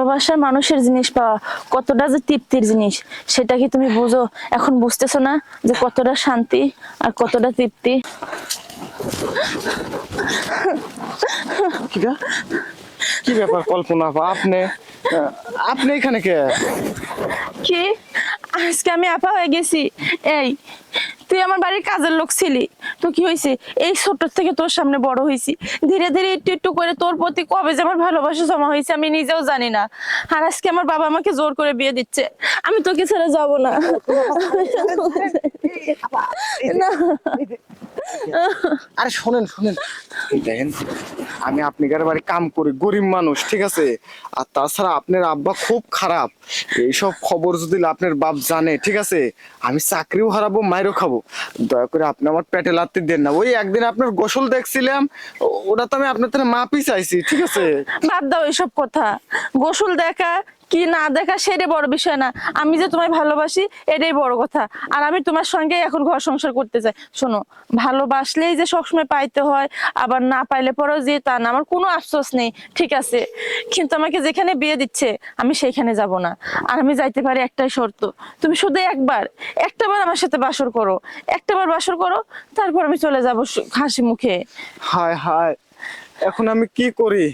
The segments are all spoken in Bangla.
ভালোবাসার মানুষের জিনিস পাওয়া কতটা যে তৃপ্তির জিনিস সেটা কি তুমি বুঝো? এখন বুঝতেছো না যে কতটা শান্তি আর কতটা তৃপ্তি? কি ব্যাপার কল্পনা আপা, আপনি আপনি এখানে কে? কি আজকে আমি আপা হয়ে গেছি? এই তুই আমার বাড়ির কাজের লোক ছিলি, তো কি হয়েছে? এই ছোট থেকে তোর সামনে বড় হয়েছি, ধীরে ধীরে একটু একটু করে তোর প্রতি কবে যে আমার ভালোবাসা জমা হয়েছে আমি নিজেও জানি না। আর আজকে আমার বাবা আমাকে জোর করে বিয়ে দিচ্ছে, আমি তোকে ছেড়ে যাবো না। না আরে শোনেন শোনেন, দেখেন আমি আপনার বাড়ি কাম করি, গরিব মানুষ, ঠিক আছে? আর তাছাড়া আপনার আব্বা খুব খারাপ, এইসব খবর যদি আপনার বাপ জানে, ঠিক আছে, আমি চাকরিও হারাবো, মাইরও খাবো। দয়া করে আপনি আমার পেটে লাত্তি দেন না। ওই একদিন আপনার গোসল দেখছিলাম, ওটা তো আমি আপনার থেকে মাপই চাইছি, ঠিক আছে? বাদ দাও এসব কথা। গোসল দেখা কি না দেখা সেটাই বড় বিষয় না, আমি যে তোমায় ভালোবাসি এটাই বড় কথা। আর আমি তোমার সঙ্গে এখন ঘর সংসার করতে চাই। শোনো, ভালোবাসলেই যে সবসময় পাইতে হয় আবার না পাইলে পরেও যে তা না, আমার কোনো আফসোস নেই, ঠিক আছে? কিন্তু আমাকে যেখানে বিয়ে দিচ্ছে আমি সেইখানে যাব না। আর আমি যাইতে পারি একটাই শর্ত, তুমি শুধু একটাবার আমার সাথে বাসর করো, একটাবার বাসর করো, তারপর আমি চলে যাব হাসি মুখে। হায় হায়, এখন আমি কি করি?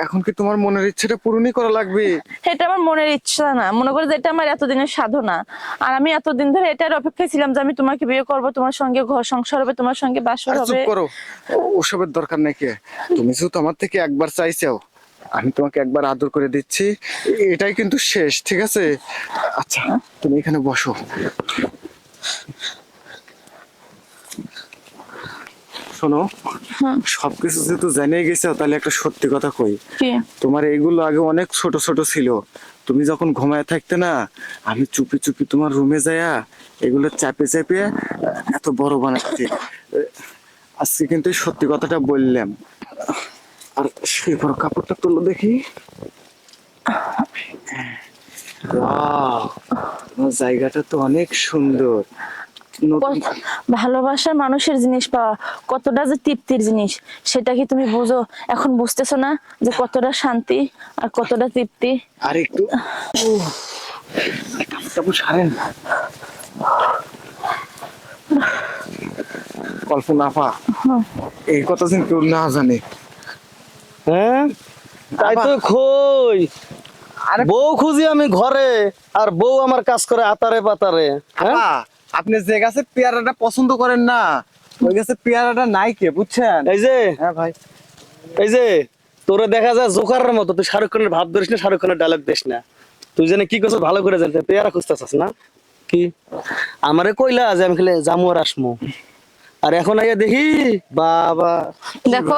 এখন কি তোমার মনের ইচ্ছেটা পূরণই করা লাগবে? এটা আমার মনের ইচ্ছা না, মনে করো যে এটা আমার এতদিনের সাধনা। আর আমি এতদিন ধরে এটার অপেক্ষায় ছিলাম যে আমি তোমাকে বিয়ে করব, তোমার সঙ্গে ঘর সংসার হবে, তোমার সঙ্গে বাসর আরে চুপ হবে। করো, ওসবের দরকার নেই। কে তুমি যেহেতু আমার থেকে একবার চাইছো, আমি তোমাকে একবার আদর করে দিচ্ছি, এটাই কিন্তু শেষ, ঠিক আছে? আচ্ছা তুমি এখানে বসো। শোনো, সবকিছু যেহেতু জেনে গেছো, তাহলে একটা সত্যি কথা কই। কি? তোমার এগুলো আগে অনেক ছোট ছোট ছিল, তুমি যখন ঘুমায় থাকতে না, আমি চুপি চুপি তোমার রুমে যাইয়া এগুলো চাপে চাপে এত বড় বানাচ্ছি। আজকে কিন্তু এই সত্যি কথাটা বললাম। আর সেই বড় কাপড়টা তুলো দেখি। ওয়াও, তোমার জায়গাটা তো অনেক সুন্দর। নতুন ভালোবাসার মানুষের জিনিস পাওয়া কতটা যে তৃপ্তির জিনিস সেটা কি তুমি বুঝো? এখন বুঝতেছো না যে কতটা শান্তি আর কতটা তৃপ্তি? আর একটু কাপড় সারেন। কল্পনা আপা, এই কথা যেন কেউ না জানে। হ্যাঁ তাই তো কই, আরে বউ খুঁজি আমি ঘরে আর বউ আমার কাজ করে আতারে পাতারে। হ্যাঁ আপা, আপনি যে গাছে পেয়ারাটা পছন্দ করেন না, ওই গাছে পেয়ারাটা নাই, কে বুঝছেন? এই যে হ্যাঁ ভাই, এই যে তোরে দেখা যায় জোকারের মতো, তুই শাহরুখ খানের ভাব ধরিস না, শাহরুখ খানের ডায়লগ দিস না। তুই জানি কি করছিস ভালো করে জানতে, পেয়ারা খুঁজতেছিস না কি? আমারে কইলা যে আমি খেলে জামু আর আসমু, আর এখন আইয়া দেখি বাবা। দেখো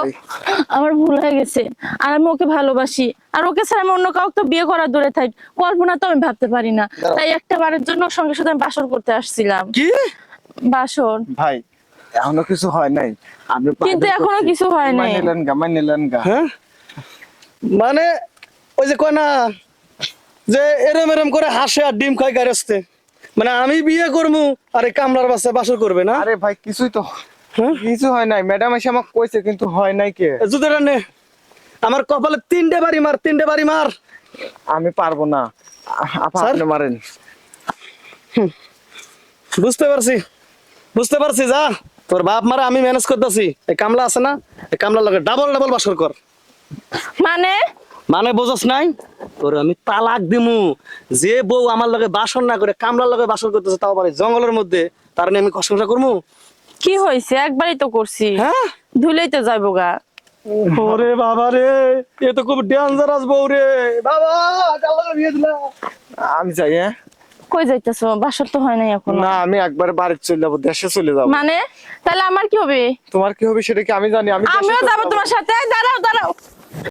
আমার ভুল হয়ে গেছে, আর আমি ওকে ভালোবাসি, আর ওকে ছাড়া আমি অন্য কাউকে তো বিয়ে করার দূরে থাকি, কল্পনা তো আমি ভাবতে পারি না। তাই একটা বারের জন্য ওর সঙ্গে সাথে আমি বাসর করতে আসছিলাম। কি বাসর? ভাই এখনো কিছু হয় নাই, আপনি কিন্তু এখনো কিছু হয় নাই। মানিলেন গা। হ্যাঁ মানে ওই যে কয় না যে এরম এরম করে হাসে আর ডিম খায় গাড়িতে, মানে আমি বিয়ে করবো আর এই কামলার বাচ্চা বাসর করবে না। আরে ভাই কিছুই তো হ্যাঁ? কিছু হয় নাই, ম্যাডাম এসে আমাকে কইছে, কিন্তু হয় নাই। কে? জুতোটা নে, আমার কপালে 3টে বাড়ি মার, 3টে বাড়ি মার। আমি পারবো না আপা, স্যার? আপনি মারেন। বুঝতে পারছি বুঝতে পারছি, যা তোর বাপ মারা আমি ম্যানেজ করতেছি। এই কামলা আছে না, এই কামলার লগে ডাবল ডাবল বাসর কর। মানে? মানে বুঝস নাই, তোর আমি তালাক দিমু। যে বউ আমার লগে বাসর না করে কামলার লগে বাসর করতেছে, তাও পারে জঙ্গলের মধ্যে, তার নিয়ে আমি কষ্ট করবো? কি হয়েছে? একবারই তো করছি, হ্যাঁ ধুলেই তো যাইবো গা। ওরে বাবা রে, এ তো খুব ডেঞ্জারাস বউ রে বাবা, কাল্লা বিয়ে দিলা। আমি যাই। হ্যাঁ কই যাইতেছো? বাসর তো হয় নাই এখন। না, আমি একবার বাড়ি চলে যাবো, দেশে চলে যাবো। মানে তাহলে আমার কি হবে? তোমার কি হবে সেটা কি আমি জানি? আমি আমিও যাবো তোমার সাথে। দাঁড়াও দাঁড়াও।